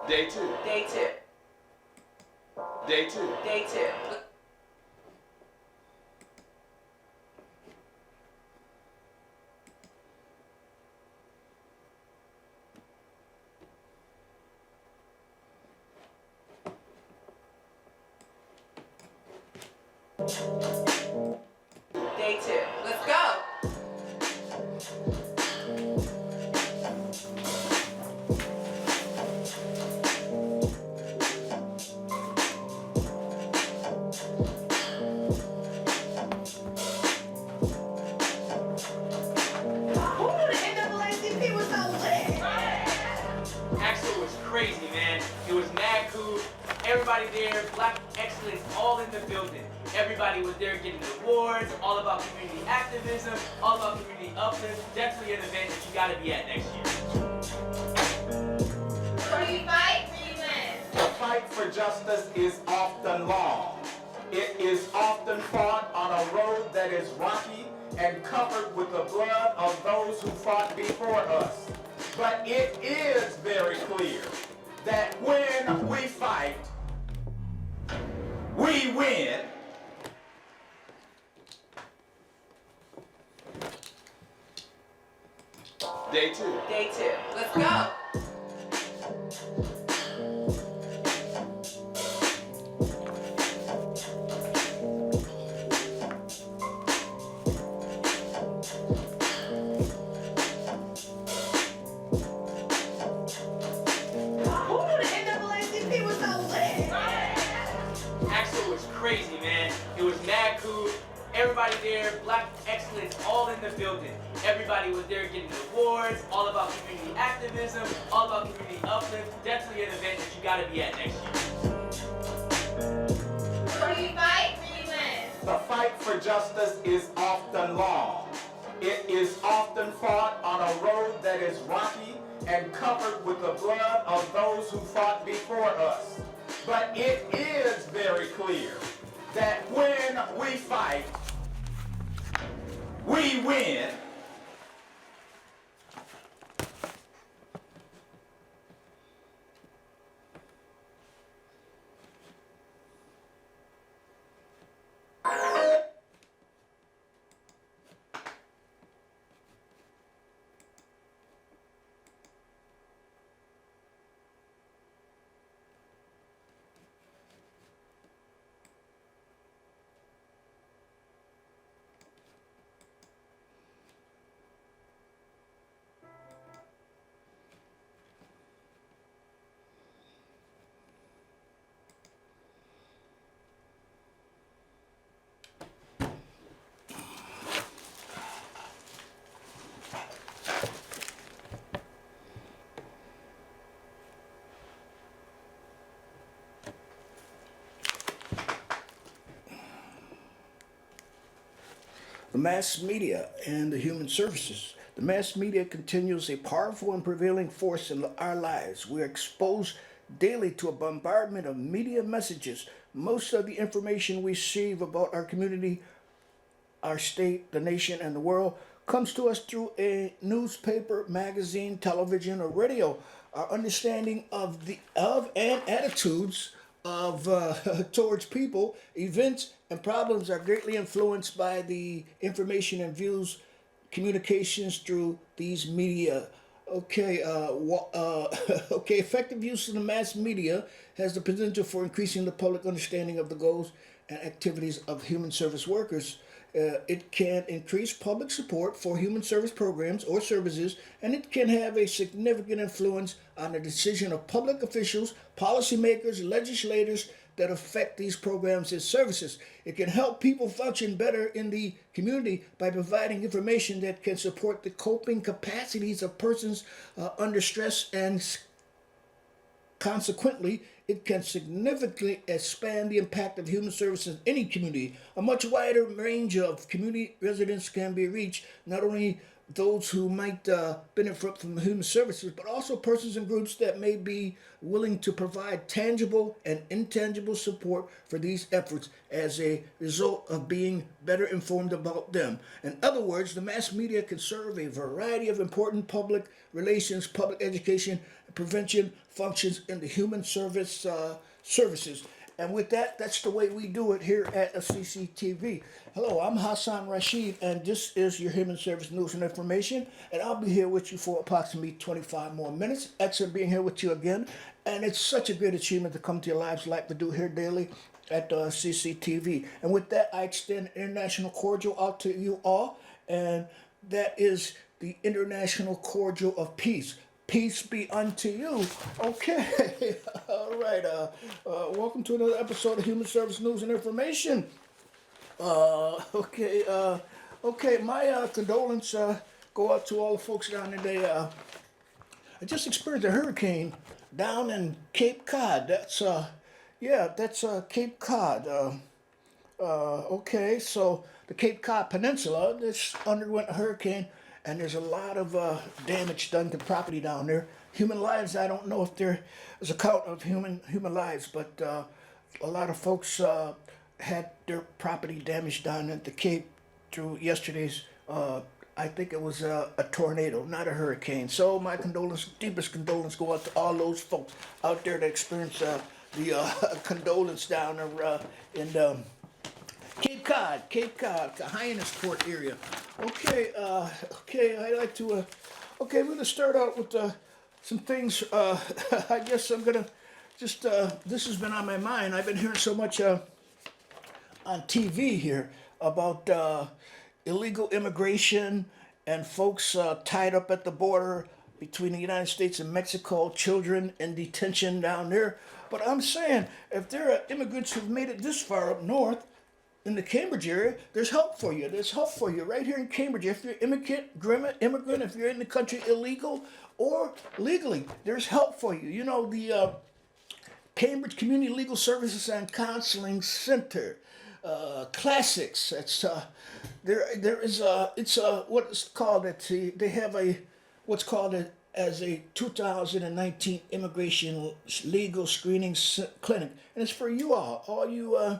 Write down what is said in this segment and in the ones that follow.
Day two. Day two. Day two. Day two. Day two. Let's go. Axel was crazy, man. It was mad cool. Everybody there, Black excellence, all in the building. Everybody was there getting awards, all about community activism, all about community uplift. Definitely an event that you gotta be at next year. Where you fight, where you win. The fight for justice is often long. It is often fought on a road that is rocky and covered with the blood of those who fought before us. But it is very clear that when we fight, we win. Day two. Day two. Let's go. Axel was crazy, man. It was mad cool. Everybody there, Black excellence, all in the building. Everybody was there getting awards, all about community activism, all about community uplift. Definitely an event that you gotta be at next year. Where you fight, where you win. The fight for justice is often long. It is often fought on a road that is rocky and covered with the blood of those who fought before us. But it is very clear that when we fight, we win. The mass media and the human services. The mass media continues a powerful and prevailing force in our lives. We're exposed daily to a bombardment of media messages. Most of the information we receive about our community, our state, the nation, and the world comes to us through a newspaper, magazine, television, or radio. Our understanding and attitudes of towards people, events, and problems are greatly influenced by the information and views, communications through these media. Okay, effective use of the mass media has the potential for increasing the public understanding of the goals and activities of human service workers. It can increase public support for human service programs or services, and it can have a significant influence on the decision of public officials, policymakers, legislators that affect these programs and services. It can help people function better in the community by providing information that can support the coping capacities of persons under stress, and consequently, it can significantly expand the impact of human services in any community. A much wider range of community residents can be reached, not only those who might benefit from human services, but also persons and groups that may be willing to provide tangible and intangible support for these efforts as a result of being better informed about them. In other words, the mass media can serve a variety of important public relations, public education, and prevention functions in the human services. And with that, that's the way we do it here at CCTV. Hello, I'm Hasson Rashid, and this is your Human Service News and Information. And I'll be here with you for approximately 25 more minutes. Excellent being here with you again. And it's such a great achievement to come to your lives like we do here daily at CCTV. And with that, I extend an international cordial out to you all. And that is the International Cordial of Peace. Peace be unto you. Okay, all right. Welcome to another episode of Human Service News and Information. Okay. My condolence go out to all the folks down there. I just experienced a hurricane down in Cape Cod. That's Cape Cod. Okay, so the Cape Cod Peninsula just underwent a hurricane. And there's a lot of damage done to property down there. Human lives, I don't know if there is a count of human lives, but a lot of folks had their property damaged down at the Cape through yesterday's, I think it was a tornado, not a hurricane. So my deepest condolence go out to all those folks out there that experienced the condolence down there in Cape Cod, the Hyannisport area. Okay, I'd like to, we're going to start out with some things. I guess I'm going to just, this has been on my mind. I've been hearing so much on TV here about illegal immigration and folks tied up at the border between the United States and Mexico, children in detention down there. But I'm saying, if there are immigrants who've made it this far up north, in the Cambridge area, there's help for you. There's help for you right here in Cambridge. If you're immigrant, if you're in the country illegal or legally, there's help for you. You know, the Cambridge Community Legal Services and Counseling Center, Classics. It's what's called it. They have what's called as a 2019 immigration legal screening clinic, and it's for you all you.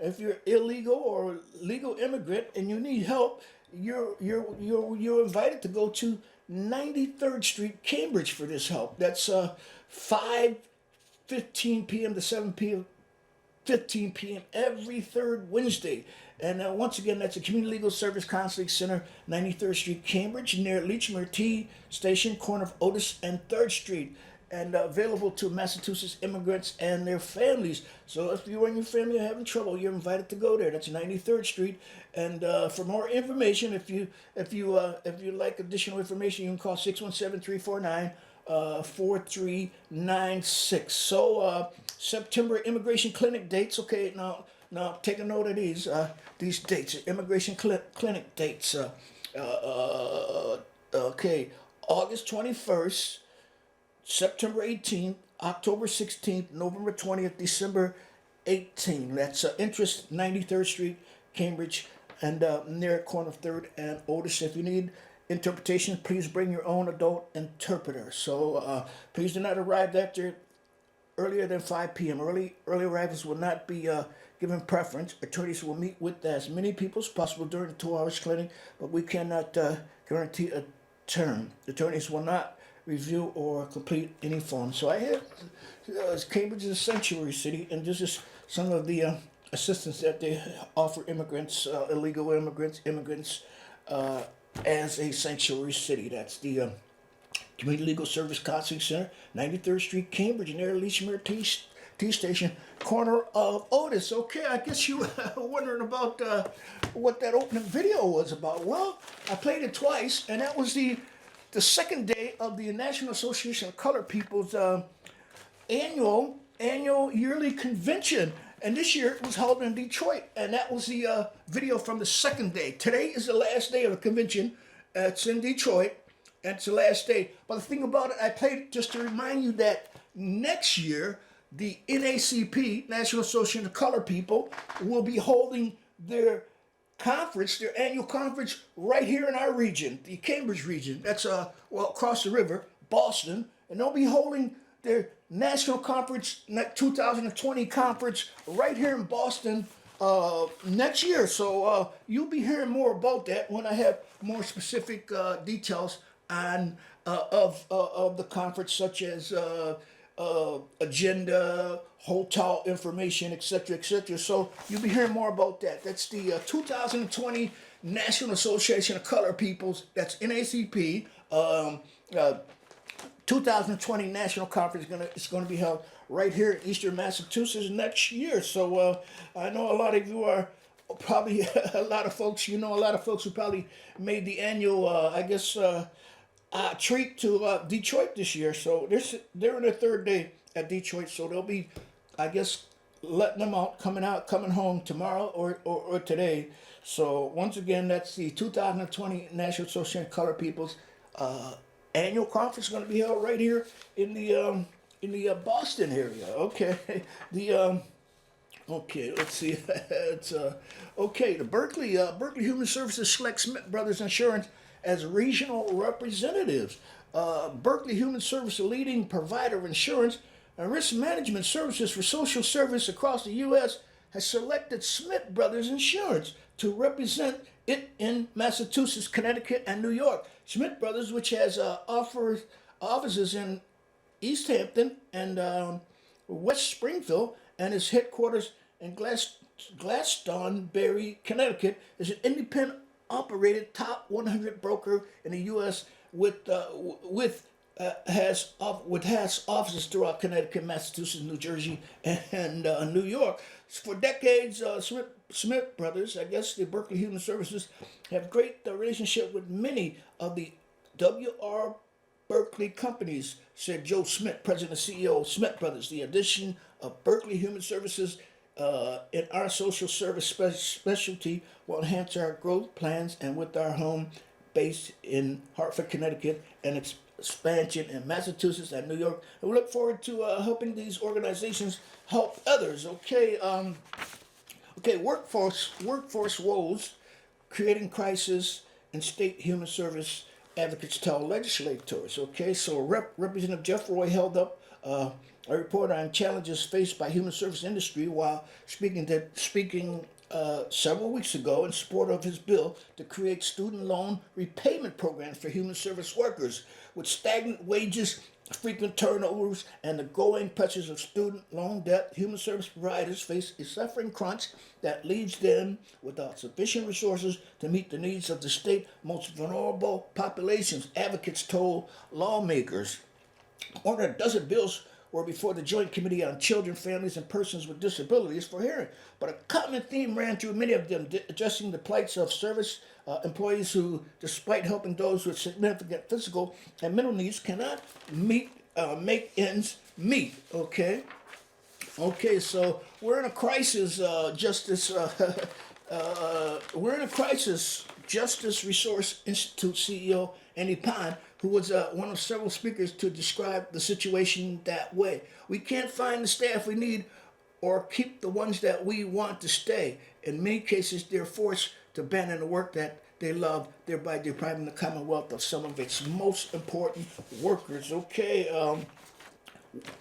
If you're illegal or legal immigrant and you need help, you're invited to go to 93rd Street, Cambridge for this help. That's 5:15 p.m. to 7 p.m. 15 p.m. every third Wednesday. And once again, that's a Community Legal Service Counseling Center, 93rd Street, Cambridge, near Leechmere T Station, corner of Otis and 3rd Street. And available to Massachusetts immigrants and their families. So if you and your family are having trouble, you're invited to go there. That's 93rd Street. And for more information, if you like additional information, you can call 617-349-4396. So September immigration clinic dates. Okay, now take a note of these dates. Immigration clinic dates. Okay, August 21st. September 18th, October 16th, November 20th, December 18th. That's Interest, 93rd Street, Cambridge. and near corner of 3rd and Otis. If you need interpretation, please bring your own adult interpreter. So please do not arrive after earlier than 5 p.m. Early arrivals will not be given preference. Attorneys will meet with as many people as possible during the 2 hours clinic, but we cannot guarantee a term. Attorneys will not review or complete any form. So I have Cambridge is a sanctuary city, and this is some of the assistance that they offer immigrants, illegal immigrants, as a sanctuary city. That's the Community Legal Service Counseling Center, 93rd Street, Cambridge, near Leachmere T Station, corner of Otis. Okay, I guess you were wondering about what that opening video was about. Well, I played it twice, and that was the second day of the National Association of Colored People's annual yearly convention. And this year it was held in Detroit, and that was the video from the second day. Today is the last day of the convention. It's in Detroit, and it's the last day. But the thing about it, I played it just to remind you that next year, the NACP, National Association of Colored People, will be holding their conference, their annual conference, right here in our region, the Cambridge region. That's across the river, Boston, and they'll be holding their national conference, 2020 conference, right here in Boston next year. So you'll be hearing more about that when I have more specific details on of the conference, such as agenda, hotel information, etc., etc. So you'll be hearing more about that. That's the 2020 National Association of Colored Peoples. That's NACP. 2020 National Conference is going to be held right here in Eastern Massachusetts next year. So I know a lot of you are probably a lot of folks who probably made the annual treat to Detroit this year. So they're in their third day at Detroit, so they'll be, I guess, letting them out, coming home tomorrow or today. So once again, that's the 2020 National Association of Colored Peoples annual conference, going to be held right here in the Boston area. Okay, okay, let's see. It's okay. The Berkeley Human Services selects Smith Brothers Insurance as regional representatives. Berkeley Human Service, a leading provider of insurance and risk management services for social service across the U.S., has selected Smith Brothers Insurance to represent it in Massachusetts, Connecticut, and New York. Smith Brothers, which has offices in East Hampton and West Springfield, and its headquarters in Glastonbury, Connecticut, is an independent operated top 100 broker in the U.S. has offices throughout Connecticut, Massachusetts, New Jersey, and New York. For decades, Smith Brothers, I guess the Berkeley Human Services, have great relationship with many of the W.R. Berkeley companies, said Joe Smith, President and CEO of Smith Brothers. The addition of Berkeley Human Services in our social service specialty will enhance our growth plans, and with our home base in Hartford, Connecticut, and expansion in Massachusetts and New York, and we look forward to helping these organizations help others. Okay, workforce woes, creating crisis in state human service, advocates tell legislators. Okay, so Representative Jeff Roy held up a report on challenges faced by human service industry while speaking several weeks ago in support of his bill to create student loan repayment programs for human service workers. With stagnant wages, frequent turnovers, and the growing pressures of student loan debt, human service providers face a suffering crunch that leaves them without sufficient resources to meet the needs of the state's most vulnerable populations, advocates told lawmakers. More than a dozen bills were before the Joint Committee on Children, Families, and Persons with Disabilities for hearing. But a common theme ran through many of them, addressing the plights of service employees who, despite helping those with significant physical and mental needs, cannot make ends meet. Okay, so we're in a crisis, Justice. We're in a crisis. Justice Resource Institute CEO Andy Pond, who was one of several speakers to describe the situation that way. We can't find the staff we need or keep the ones that we want to stay. In many cases, they're forced to abandon the work that they love, thereby depriving the Commonwealth of some of its most important workers. Okay,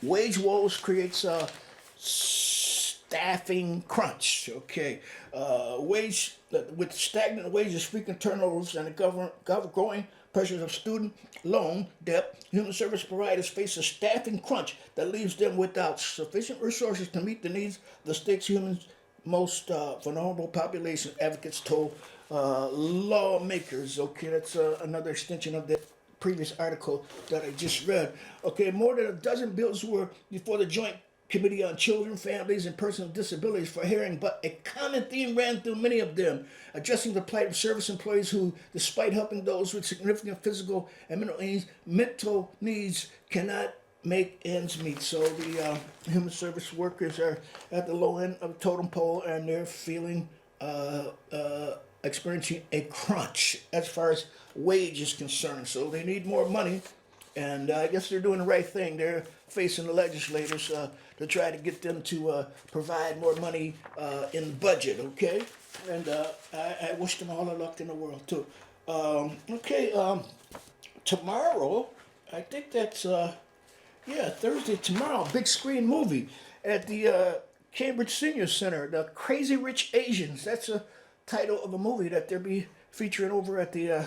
wage woes creates a staffing crunch. Okay, with stagnant wages, frequent turnovers, and the growing pressures of student loan debt, human service providers face a staffing crunch that leaves them without sufficient resources to meet the needs of the state's most vulnerable population, advocates told lawmakers. Okay, that's another extension of the previous article that I just read. Okay, more than a dozen bills were before the Joint Committee on Children, Families, and Persons with Disabilities for hearing, but a common theme ran through many of them, addressing the plight of service employees who, despite helping those with significant physical and mental needs, cannot make ends meet. So the human service workers are at the low end of the totem pole, and they're feeling experiencing a crunch as far as wage is concerned. So they need more money, and I guess they're doing the right thing. They're facing the legislators to try to get them to provide more money in the budget. Okay, and I wish them all the luck in the world too. Tomorrow, I think that's Thursday. Tomorrow, big screen movie at the Cambridge Senior Center, The Crazy Rich Asians. That's a title of a movie that they'll be featuring over at the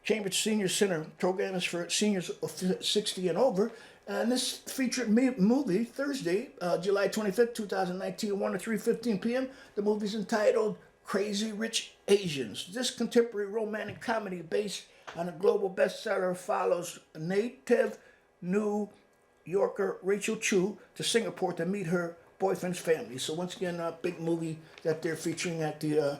Cambridge Senior Center. Program is for seniors of 60 and over. And this featured movie, Thursday, July 25th, 2019, 1 to 3:15 p.m. The movie's entitled Crazy Rich Asians. This contemporary romantic comedy based on a global bestseller follows native New Yorker Rachel Chu to Singapore to meet her boyfriend's family. So once again, a big movie that they're featuring at the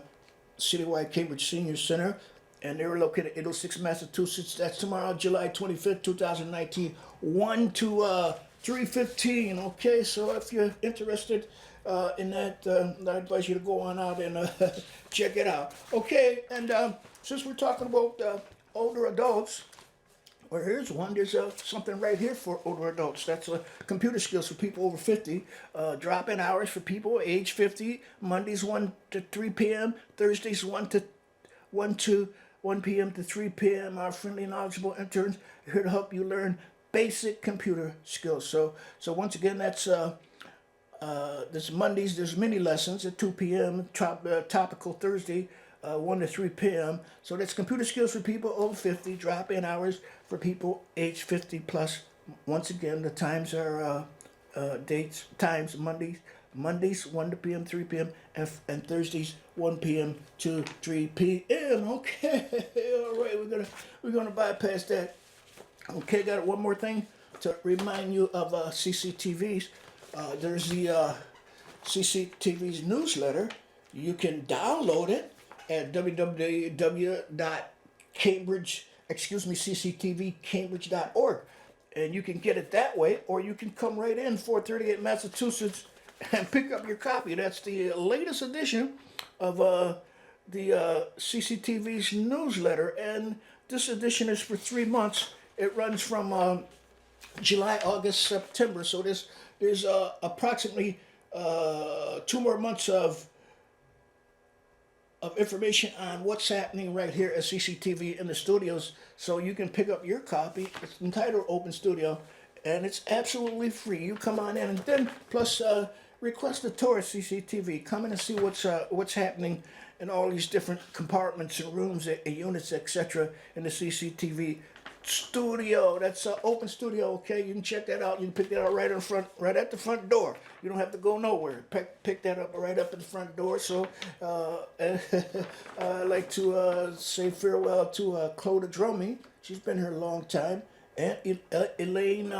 citywide Cambridge Senior Center, and they're located at 806 Massachusetts. That's tomorrow, July 25th, 2019, 1 to 3:15. Okay, so if you're interested in that, I advise you to go on out and check it out. Okay, and since we're talking about older adults, well, here's one. There's something right here for older adults. That's computer skills for people over 50. Drop-in hours for people age 50. Mondays 1 to 3 p.m. Thursdays 1 p.m. to 3 p.m. Our friendly, knowledgeable interns are here to help you learn basic computer skills. So once again, that's this Mondays. There's mini lessons at 2 p.m. Topical Thursday. 1 to 3 p.m. So that's computer skills for people over 50, drop-in hours for people age 50 plus. Once again, the times are times Mondays 1 to p.m., 3 p.m., and Thursdays 1 p.m. to 3 p.m. Okay, all right, we're gonna bypass that. Okay, got one more thing to remind you of CCTVs. There's the CCTV's newsletter. You can download it at cctvcambridge.org, and you can get it that way, or you can come right in 438 Massachusetts and pick up your copy. That's the latest edition of the CCTV's newsletter, and this edition is for 3 months. It runs from July, August, September, so there's approximately 2 more months of information on what's happening right here at CCTV in the studios, so you can pick up your copy. It's entitled Open Studio, and it's absolutely free. You come on in, and then plus request a tour of CCTV. Come in and see what's happening in all these different compartments and rooms and units, etc. in the CCTV studio. That's Open Studio. Okay, you can check that out. You can pick that up right in front, right at the front door. You don't have to go nowhere. Pick that up right up at the front door. So I'd like to say farewell to Clodagh Drummy. She's been here a long time, and Elaine.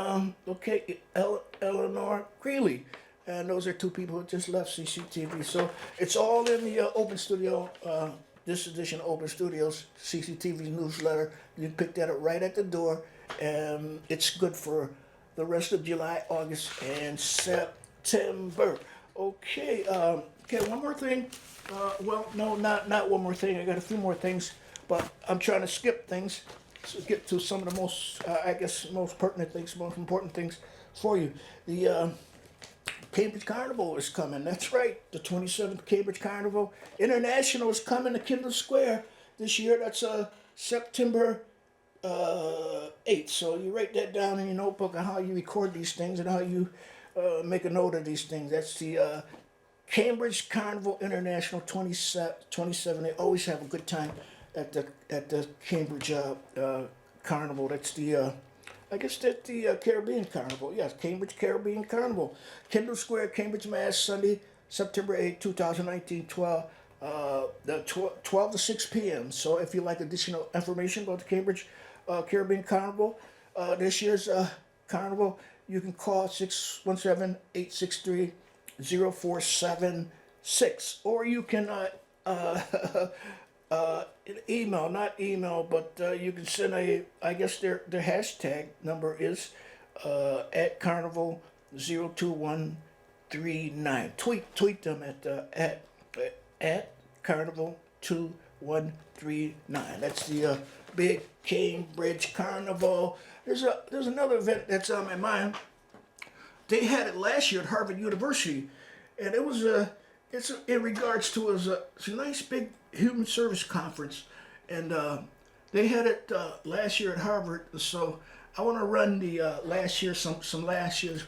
Eleanor Greeley. And those are 2 people who just left CCTV. So it's all in the Open Studio. This edition of Open Studios, CCTV newsletter. You can pick that up right at the door, and it's good for the rest of July, August, and September. Okay, one more thing. No, not one more thing. I got a few more things, but I'm trying to skip things to get to some of the most, most pertinent things, most important things for you. The Cambridge Carnival is coming. That's right, the 27th Cambridge Carnival International is coming to Kendall Square this year. That's September 8th. So you write that down in your notebook on how you record these things and how you make a note of these things. That's the Cambridge Carnival International 27. They always have a good time at the Cambridge Carnival. That's the I guess that's the Caribbean Carnival. Yes, Cambridge Caribbean Carnival. Kendall Square, Cambridge, Mass. Sunday, September 8, 2019, 12 to 6 p.m. So if you like additional information about the Cambridge Caribbean Carnival, this year's carnival, you can call 617-863-0476, or you can email, not email, but you can send I guess their hashtag number is at Carnival 02139. Tweet them at Carnival 2139. That's the big Cambridge Carnival. There's another event that's on my mind. They had it last year at Harvard University, and it was it's in regards to it's a nice big human service conference, and they had it last year at Harvard. So I want to run the last year some of last year's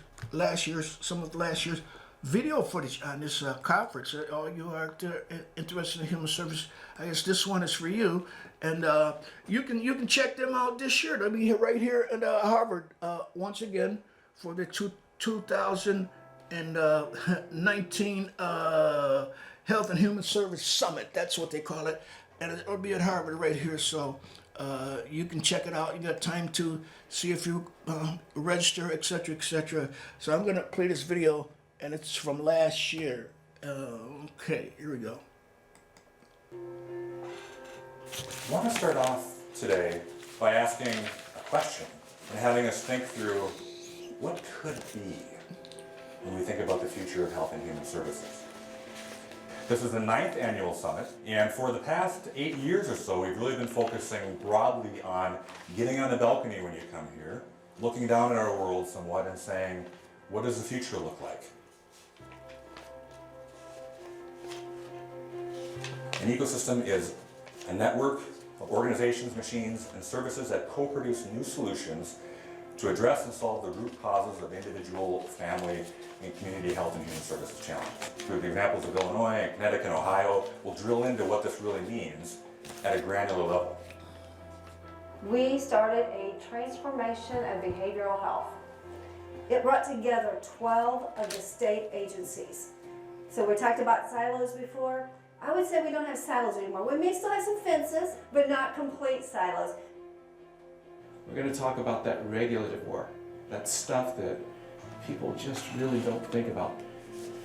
video footage on this conference. All you are interested in human service, I guess this one is for you, and you can check them out this year. They'll be right here at Harvard once again for the 2019 Health and Human Service Summit. That's what they call it, and it'll be at Harvard right here. So you can check it out. You got time to see if you register, etc., etc. So I'm gonna play this video, and it's from last year. Okay, here we go. I want to start off today by asking a question and having us think through what could be when we think about the future of health and human services. This is the 9th annual summit, and for the past 8 years or so, we've really been focusing broadly on getting on the balcony when you come here, looking down at our world somewhat and saying, what does the future look like? An ecosystem is a network of organizations, machines, and services that co-produce new solutions to address and solve the root causes of individual, family, and community health and human services challenges. Through the examples of Illinois, Connecticut, and Ohio, we'll drill into what this really means at a granular level. We started a transformation of behavioral health. It brought together 12 of the state agencies. So we talked about silos before. I would say we don't have silos anymore. We may still have some fences, but not complete silos. We're going to talk about that regulative work, that stuff that people just really don't think about.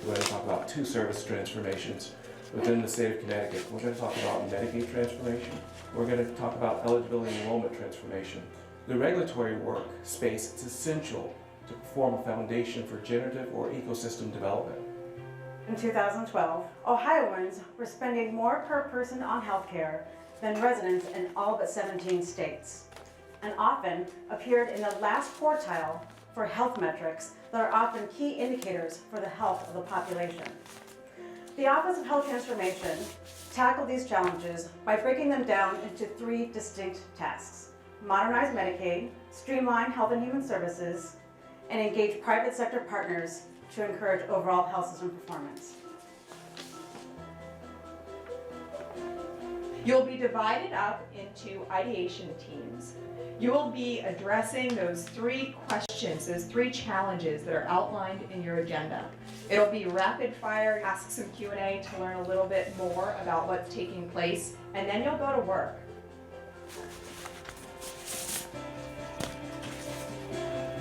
We're going to talk about 2 service transformations within the state of Connecticut. We're going to talk about Medicaid transformation. We're going to talk about eligibility enrollment transformation. The regulatory work space is essential to form a foundation for generative or ecosystem development. In 2012, Ohioans were spending more per person on healthcare than residents in all but 17 states, and often appeared in the last quartile for health metrics that are often key indicators for the health of the population. The Office of Health Transformation tackled these challenges by breaking them down into 3 distinct tasks: modernize Medicaid, streamline health and human services, and engage private sector partners to encourage overall health system performance. You'll be divided up into ideation teams. You will be addressing those 3 questions, those 3 challenges that are outlined in your agenda. It'll be rapid fire, ask some Q&A to learn a little bit more about what's taking place, and then you'll go to work.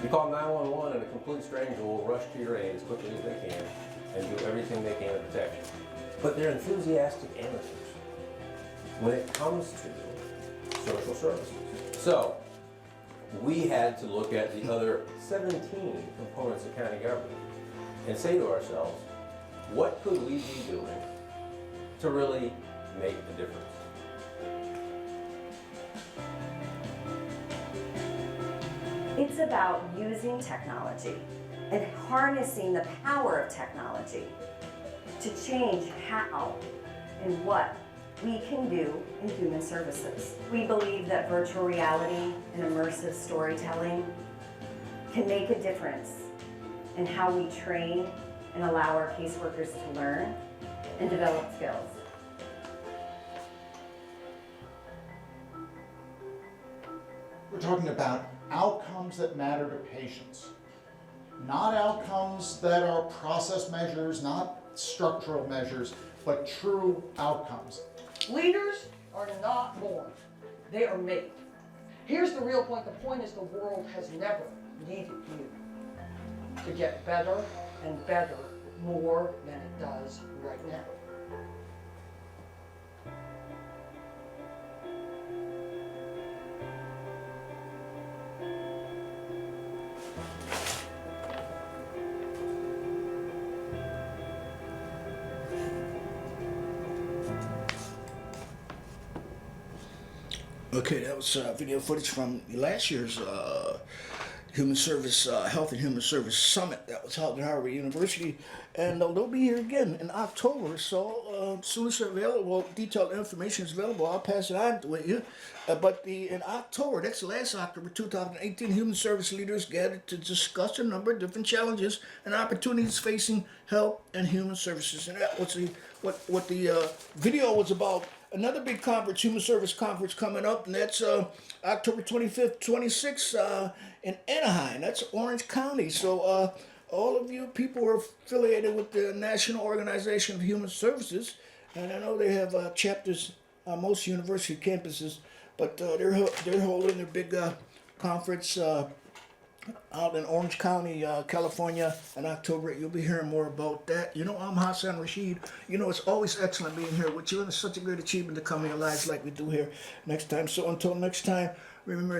You call 911 and a complete stranger will rush to your aid as quickly as they can and do everything they can to protect you. But they're enthusiastic amateurs when it comes to social services. So we had to look at the other 17 components of county government and say to ourselves, what could we be doing to really make a difference? It's about using technology and harnessing the power of technology to change how and what we can do in human services. We believe that virtual reality and immersive storytelling can make a difference in how we train and allow our caseworkers to learn and develop skills. We're talking about outcomes that matter to patients, not outcomes that are process measures, not structural measures, but true outcomes. Leaders are not born, they are made. Here's the real point. The point is the world has never needed you to get better and better more than it does right now. Okay, that was video footage from last year's Human Service Health and Human Service Summit that was held at Harvard University, and they'll be here again in October. So as soon as it's available, detailed information is available. I'll pass it on to you. But in October, that's last October 2018, human service leaders gathered to discuss a number of different challenges and opportunities facing health and human services, and that was what the video was about. Another big conference, Human Service Conference, coming up, and that's October 25th, 26th in Anaheim. That's Orange County. So all of you people who are affiliated with the National Organization of Human Services, and I know they have chapters on most university campuses, but they're holding their big conference out in Orange County, California in October. You'll be hearing more about that. You know, I'm Hasson, Rashid. You know, it's always excellent being here with you, and it's such a great achievement to come in your lives like we do here next time. So until next time, remember